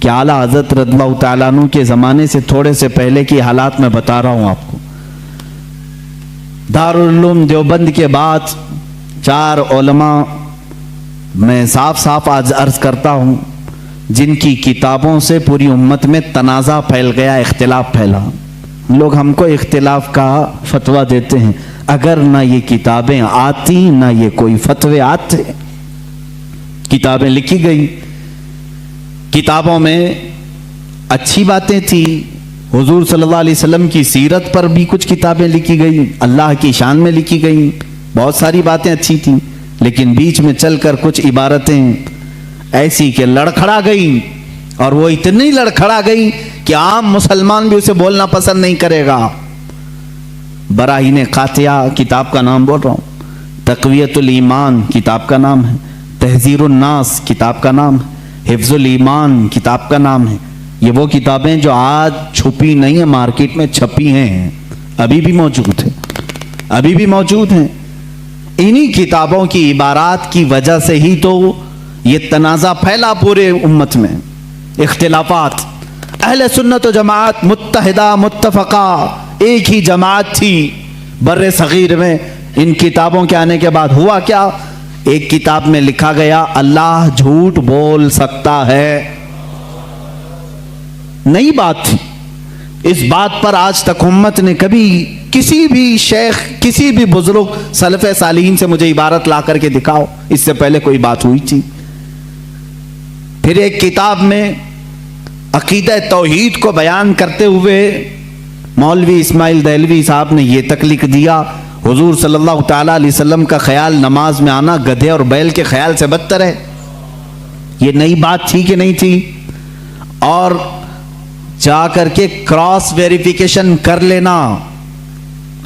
کہ اعلیٰ حضرت رضی اللہ تعالیٰ عنہ کے زمانے سے تھوڑے سے پہلے کی حالات میں بتا رہا ہوں آپ کو. دارالعلوم دیوبند کے بعد 4 علماء میں صاف صاف آج عرض کرتا ہوں جن کی کتابوں سے پوری امت میں تنازع پھیل گیا، اختلاف پھیلا. لوگ ہم کو اختلاف کا فتویٰ دیتے ہیں، اگر نہ یہ کتابیں آتی نہ یہ کوئی فتوے آتے. کتابیں لکھی گئی، کتابوں میں اچھی باتیں تھی، حضور صلی اللہ علیہ وسلم کی سیرت پر بھی کچھ کتابیں لکھی گئی، اللہ کی شان میں لکھی گئی، بہت ساری باتیں اچھی تھیں. لیکن بیچ میں چل کر کچھ عبارتیں ایسی کہ لڑکھڑا گئی، اور وہ اتنی لڑکھڑا گئی کہ عام مسلمان بھی اسے بولنا پسند نہیں کرے گا. براہین قاطعہ کتاب کا نام بول رہا ہوں، تقویت الایمان کتاب کا نام ہے، تحذیر الناس کتاب کا نام ہے، حفظ الایمان کتاب کا نام ہے. یہ وہ کتابیں جو آج چھپی نہیں ہیں، مارکیٹ میں چھپی ہیں، ابھی بھی موجود ہیں، ابھی بھی موجود ہیں. انہی کتابوں کی عبارات کی وجہ سے ہی تو یہ تنازع پھیلا پورے امت میں، اختلافات. اہل سنت و جماعت متحدہ متفقہ ایک ہی جماعت تھی بر صغیر میں. ان کتابوں کے آنے کے بعد ہوا کیا؟ ایک کتاب میں لکھا گیا اللہ جھوٹ بول سکتا ہے. نئی بات تھی. اس بات پر آج تک امت نے کبھی کسی بھی شیخ کسی بھی بزرگ سلف صالحین سے مجھے عبارت لا کر کے دکھاؤ اس سے پہلے کوئی بات ہوئی تھی. پھر ایک کتاب میں عقیدہ توحید کو بیان کرتے ہوئے مولوی اسماعیل دہلوی صاحب نے یہ تک لکھ دیا حضور صلی اللہ تعالیٰ علیہ وسلم کا خیال نماز میں آنا گدھے اور بیل کے خیال سے بدتر ہے. یہ نئی بات تھی کہ نہیں تھی؟ اور جا کر کے کراس ویریفیکیشن کر لینا،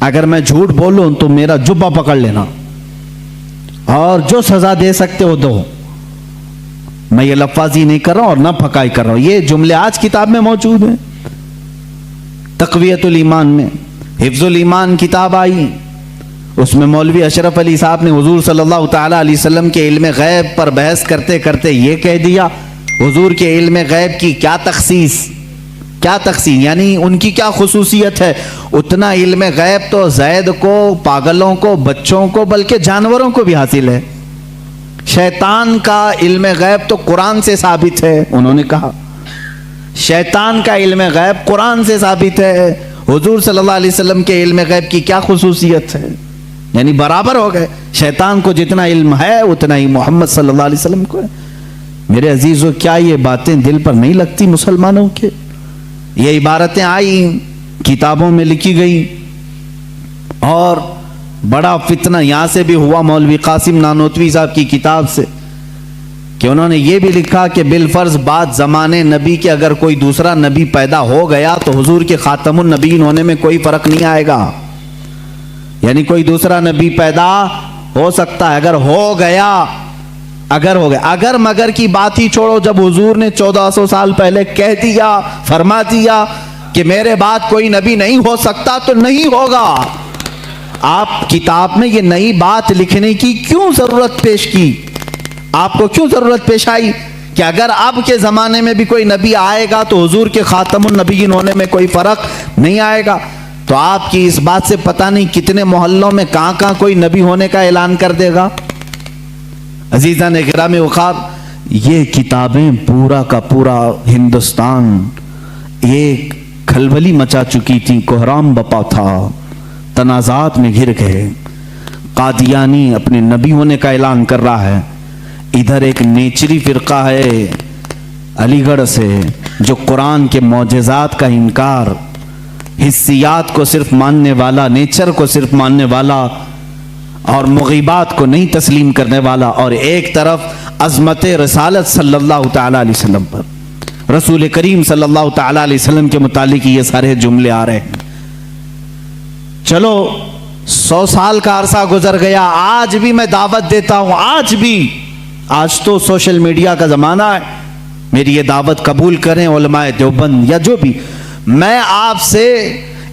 اگر میں جھوٹ بولوں تو میرا جبہ پکڑ لینا اور جو سزا دے سکتے ہو دو. میں یہ لفاظی نہیں کر رہا ہوں اور نہ پھکائی کر رہا ہوں، یہ جملے آج کتاب میں موجود ہیں. تقویت الایمان میں حفظ الایمان کتاب آئی، اس میں مولوی اشرف علی صاحب نے حضور صلی اللہ تعالیٰ علیہ وسلم کے علم غیب پر بحث کرتے کرتے یہ کہہ دیا حضور کے علم غیب کی کیا تخصیص یعنی ان کی کیا خصوصیت ہے. اتنا علم غیب تو زید کو، پاگلوں کو، بچوں کو، بلکہ جانوروں کو بھی حاصل ہے. شیطان کا علم غیب تو قرآن سے ثابت ہے. انہوں نے کہا شیطان کا علم غیب قرآن سے ثابت ہے، حضور صلی اللہ علیہ وسلم کے علم غیب کی کیا خصوصیت ہے؟ یعنی برابر ہو گئے. شیطان کو جتنا علم ہے اتنا ہی محمد صلی اللہ علیہ وسلم کو ہے. میرے عزیزو، کیا یہ باتیں دل پر نہیں لگتی مسلمانوں کے؟ یہ عبارتیں آئی، کتابوں میں لکھی گئی، اور بڑا فتنہ یہاں سے بھی ہوا مولوی قاسم نانوتوی صاحب کی کتاب سے کہ انہوں نے یہ بھی لکھا کہ بالفرض بعد زمانے نبی کے اگر کوئی دوسرا نبی پیدا ہو گیا تو حضور کے خاتم النبیین ہونے میں کوئی فرق نہیں آئے گا. یعنی کوئی دوسرا نبی پیدا ہو سکتا ہے، اگر ہو گیا اگر مگر کی بات ہی چھوڑو. جب حضور نے 1400 سال پہلے کہہ دیا، فرما دیا کہ میرے بعد کوئی نبی نہیں ہو سکتا تو نہیں ہوگا. آپ کتاب میں یہ نئی بات لکھنے کی کیوں ضرورت پیش کی؟ آپ کو کیوں ضرورت پیش آئی کہ اگر اب کے زمانے میں بھی کوئی نبی آئے گا تو حضور کے خاتم النبیین ہونے میں کوئی فرق نہیں آئے گا؟ تو آپ کی اس بات سے پتہ نہیں کتنے محلوں میں کہاں کوئی نبی ہونے کا اعلان کر دے گا. عزیزان گرامی وقار، یہ کتابیں پورا کا پورا ہندوستان ایک کھلبلی مچا چکی تھی، کوہرام بپا تھا، تنازعات میں گھر گئے. قادیانی اپنے نبی ہونے کا اعلان کر رہا ہے، ادھر ایک نیچری فرقہ ہے علی گڑھ سے جو قرآن کے معجزات کا انکار، حسیات کو صرف ماننے والا، نیچر کو صرف ماننے والا اور مغیبات کو نہیں تسلیم کرنے والا، اور ایک طرف عظمت رسالت صلی اللہ تعالیٰ علیہ وسلم پر، رسول کریم صلی اللہ تعالیٰ علیہ وسلم کے متعلق یہ سارے جملے آ رہے ہیں. چلو 100 سال کا عرصہ گزر گیا، آج بھی میں دعوت دیتا ہوں، آج تو سوشل میڈیا کا زمانہ ہے، میری یہ دعوت قبول کریں علماء دیوبند یا جو بھی. میں آپ سے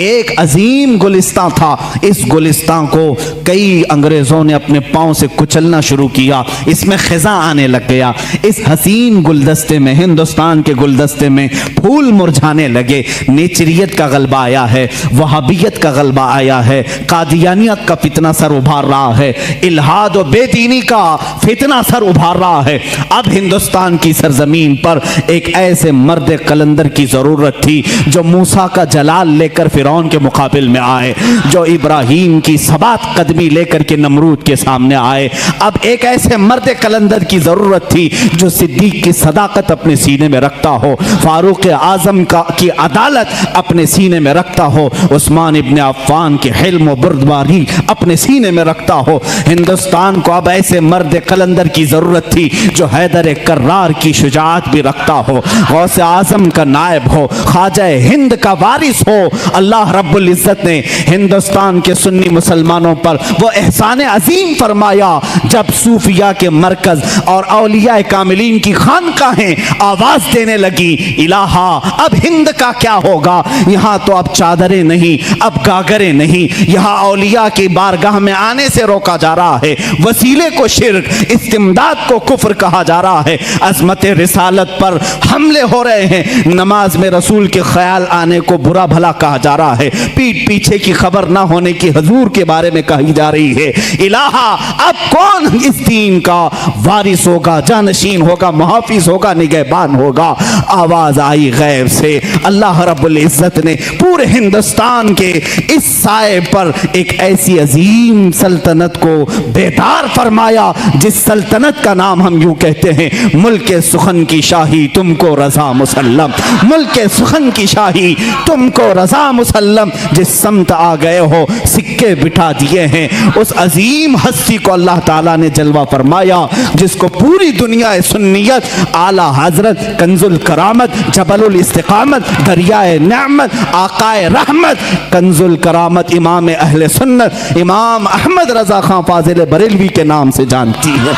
ایک عظیم گلستان تھا. اس گلستان کو کئی انگریزوں نے اپنے پاؤں سے کچلنا شروع کیا, اس میں خزاں آنے لگ گیا. اس حسین گلدستے میں, ہندوستان کے گلدستے میں پھول مرجھانے لگے. نیچریت کا غلبہ آیا ہے, وہابیت کا غلبہ آیا ہے, قادیانیت کا فتنہ سر ابھار رہا ہے, الہاد و بے دینی کا فتنہ سر ابھار رہا ہے. اب ہندوستان کی سرزمین پر ایک ایسے مرد قلندر کی ضرورت تھی جو موسیٰ کا جلال لے کر فرعون کے مقابل میں آئے, جو ابراہیم کی ثبات قدمی لے کر کے نمرود کے سامنے آئے. اب ایک ایسے مرد قلندر کی ضرورت تھی جو صدیق کی صداقت اپنے سینے میں رکھتا ہو, فاروق اعظم کی عدالت اپنے سینے میں رکھتا ہو, عثمان ابن عفان کی حلم و بردباری اپنے سینے میں رکھتا ہو. ہندوستان کو اب ایسے مرد قلندر کی ضرورت تھی جو حیدر کرار کی شجاعت بھی رکھتا ہو, غوث اعظم کا نائب ہو, خواجہ ہند کا وارث ہو. اللہ رب العزت نے ہندوستان کے سنی مسلمانوں پر وہ احسان عظیم فرمایا جب صوفیاء کے مرکز اور اولیاء کاملین کی خانقاہیں آواز دینے لگی, الہا اب ہند کا کیا ہوگا. یہاں تو اب چادریں نہیں, اب گاگریں نہیں, یہاں اولیاء کی بارگاہ میں آنے سے روکا جا رہا ہے, وسیلے کو شرک, استمداد کو کفر کہا جا رہا ہے, عظمت رسالت پر حملے ہو رہے ہیں, نماز میں رسول کے خیال آنے کو برا بھلا کہا جا رہا ہے, پیٹ پیچھے کی خبر نہ ہونے کی حضور کے بارے میں کہی جا رہی ہے. الہا اب کون اس دین کا وارث ہوگا, جانشین ہوگا, محافظ ہوگا, نگہبان ہوگا. آواز آئی غیب سے, اللہ رب العزت نے پورے ہندوستان کے اس سائے پر ایک ایسی عظیم سلطنت کو بیدار فرمایا جس سلطنت کا نام ہم یوں کہتے ہیں ملک سخن کی شاہی تم کو رضا مسلم. ملک سخن کی شاہی تم کو رضا مسلم. جس سمت آ گئے ہو سکے بٹھا دیے ہیں. اس عظیم ہستی کو اللہ تعالیٰ نے جلوہ فرمایا جس کو پوری دنیا سنیت, اعلیٰ حضرت, کنز الکرامت, جبل الاستقامت, دریائے نعمت, آقائے رحمت, کنز الکرامت, امام اہل سنت, امام احمد رضا خان فاضل بریلوی کے نام سے جانتی ہے.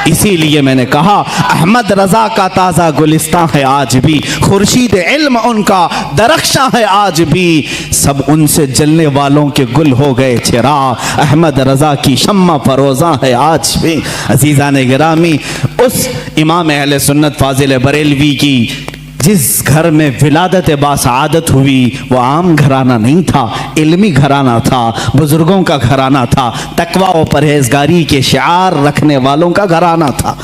اسی لیے میں نے کہا احمد رضا کا تازہ گلستان ہے آج بھی, خورشید علم ان کا درخشاں ہے آج بھی, سب ان سے جلنے والوں کے گل ہو گئے چراغ, احمد رضا کی شمع فروزاں ہے آج بھی. عزیزان گرامی, اس امام اہل سنت فاضل بریلوی کی جس گھر میں ولادت باسعادت ہوئی وہ عام گھرانہ نہیں تھا, علمی گھرانہ تھا, بزرگوں کا گھرانہ تھا, تقوی و پرہیزگاری کے شعار رکھنے والوں کا گھرانہ تھا.